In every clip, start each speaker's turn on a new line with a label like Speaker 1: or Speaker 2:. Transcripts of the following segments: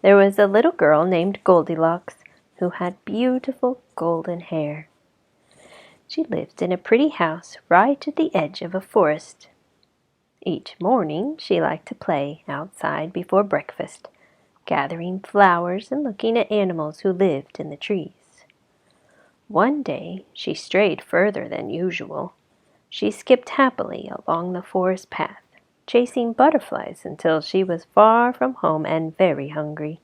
Speaker 1: There was a little girl named Goldilocks who had beautiful golden hair. She lived in a pretty house right at the edge of a forest. Each morning she liked to play outside before breakfast, gathering flowers and looking at animals who lived in the trees. One day she strayed further than usual. She skipped happily along the forest path, chasing butterflies until she was far from home and very hungry.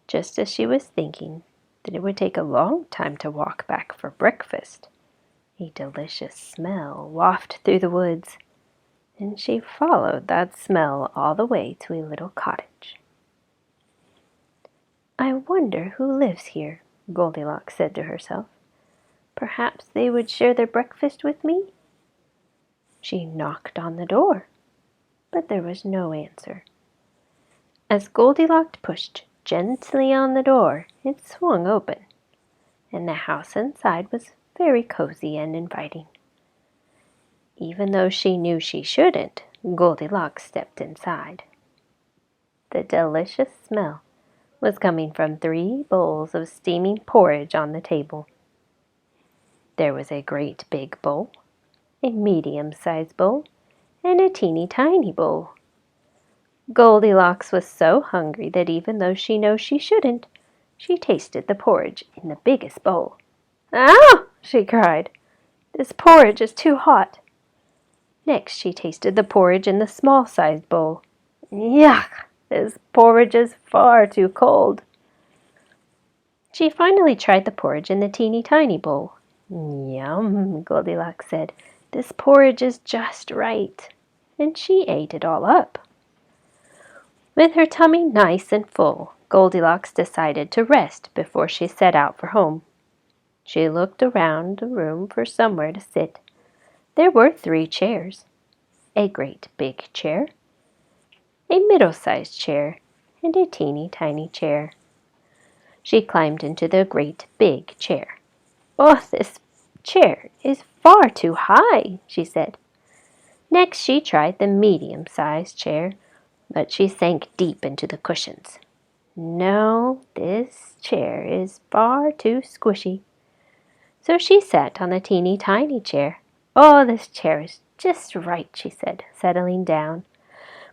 Speaker 1: Just as she was thinking that it would take a long time to walk back for breakfast, a delicious smell wafted through the woods, and she followed that smell all the way to a little cottage. "I wonder who lives here," Goldilocks said to herself. "Perhaps they would share their breakfast with me." She knocked on the door, but there was no answer. As Goldilocks pushed gently on the door, it swung open, and the house inside was very cozy and inviting. Even though she knew she shouldn't, Goldilocks stepped inside. The delicious smell was coming from 3 bowls of steaming porridge on the table. There was a great big bowl, a medium-sized bowl, and a teeny-tiny bowl. Goldilocks was so hungry that even though she knew she shouldn't, she tasted the porridge in the biggest bowl. "Ah!" she cried. "This porridge is too hot." Next she tasted the porridge in the small-sized bowl. "Yuck! This porridge is far too cold." She finally tried the porridge in the teeny-tiny bowl. "Yum," Goldilocks said. "This porridge is just right." And she ate it all up. With her tummy nice and full, Goldilocks decided to rest before she set out for home. She looked around the room for somewhere to sit. There were 3 chairs, a great big chair, a middle-sized chair, and a teeny-tiny chair. She climbed into the great big chair. "Oh, this chair is far too high," she said. Next she tried the medium-sized chair, but she sank deep into the cushions. "No, this chair is far too squishy." So she sat on the teeny-tiny chair. "Oh, this chair is just right," she said, settling down.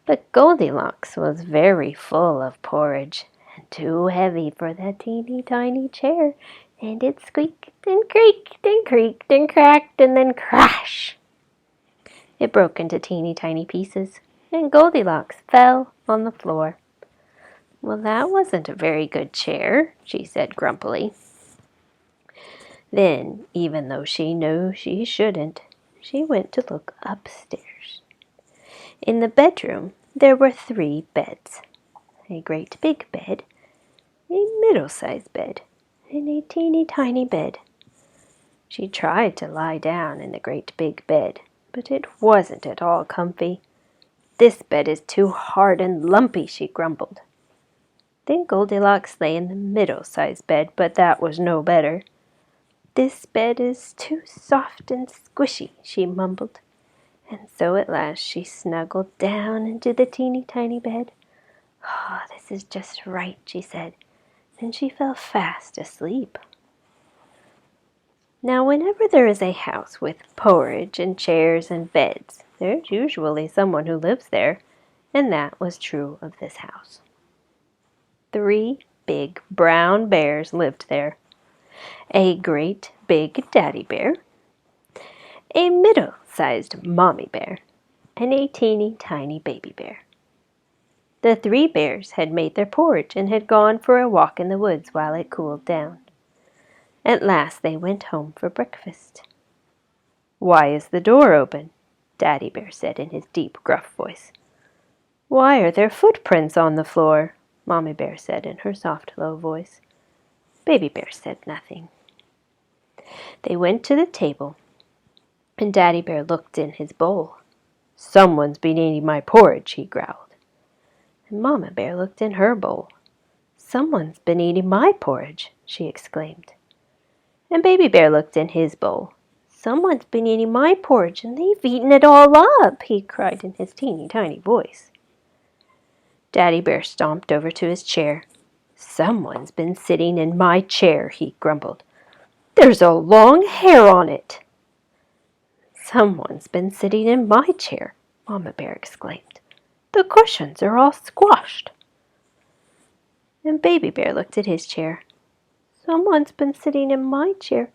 Speaker 1: But Goldilocks was very full of porridge, and too heavy for the teeny-tiny chair, and it squeaked and creaked and creaked and cracked and then crash! It broke into teeny-tiny pieces, and Goldilocks fell on the floor. "Well, that wasn't a very good chair," she said grumpily. Then, even though she knew she shouldn't, she went to look upstairs. In the bedroom, there were 3 beds. A great big bed, a middle-sized bed, and a teeny-tiny bed. She tried to lie down in the great big bed, but it wasn't at all comfy. "This bed is too hard and lumpy," she grumbled. Then Goldilocks lay in the middle-sized bed, but that was no better. "This bed is too soft and squishy," she mumbled. And so at last she snuggled down into the teeny-tiny bed. "Oh, this is just right," she said. Then she fell fast asleep. Now, whenever there is a house with porridge and chairs and beds, there's usually someone who lives there, and that was true of this house. 3 big brown bears lived there. A great big daddy bear, a middle-sized mommy bear, and a teeny-tiny baby bear. The 3 bears had made their porridge and had gone for a walk in the woods while it cooled down. At last they went home for breakfast. "Why is the door open?" Daddy Bear said in his deep, gruff voice. "Why are there footprints on the floor?" Mommy Bear said in her soft, low voice. Baby Bear said nothing. They went to the table, and Daddy Bear looked in his bowl. "Someone's been eating my porridge," he growled. And Mama Bear looked in her bowl. "Someone's been eating my porridge," she exclaimed. And Baby Bear looked in his bowl. "Someone's been eating my porridge, and they've eaten it all up," he cried in his teeny-tiny voice. Daddy Bear stomped over to his chair. "Someone's been sitting in my chair," he grumbled. "There's a long hair on it." "Someone's been sitting in my chair," Mama Bear exclaimed. "The cushions are all squashed." And Baby Bear looked at his chair. "Someone's been sitting in my chair,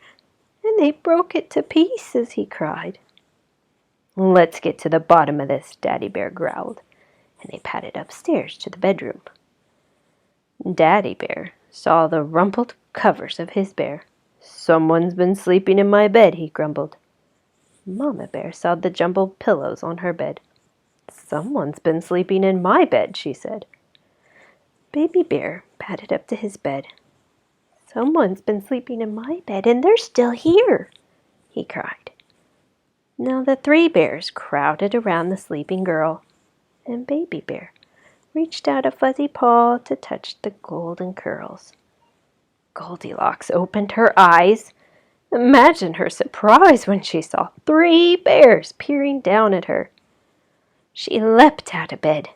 Speaker 1: and they broke it to pieces," he cried. "Let's get to the bottom of this," Daddy Bear growled, and they padded upstairs to the bedroom. Daddy Bear saw the rumpled covers of his bear. "Someone's been sleeping in my bed," he grumbled. Mama Bear saw the jumbled pillows on her bed. "Someone's been sleeping in my bed," she said. Baby Bear padded up to his bed. "Someone's been sleeping in my bed, and they're still here," he cried. Now the 3 bears crowded around the sleeping girl, and Baby Bear reached out a fuzzy paw to touch the golden curls. Goldilocks opened her eyes. Imagine her surprise when she saw 3 bears peering down at her. She leapt out of bed.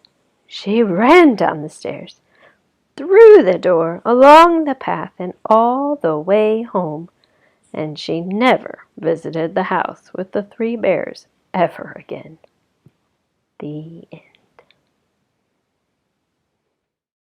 Speaker 1: She ran down the stairs, through the door, along the path, and all the way home. And she never visited the house with the 3 bears ever again. The end.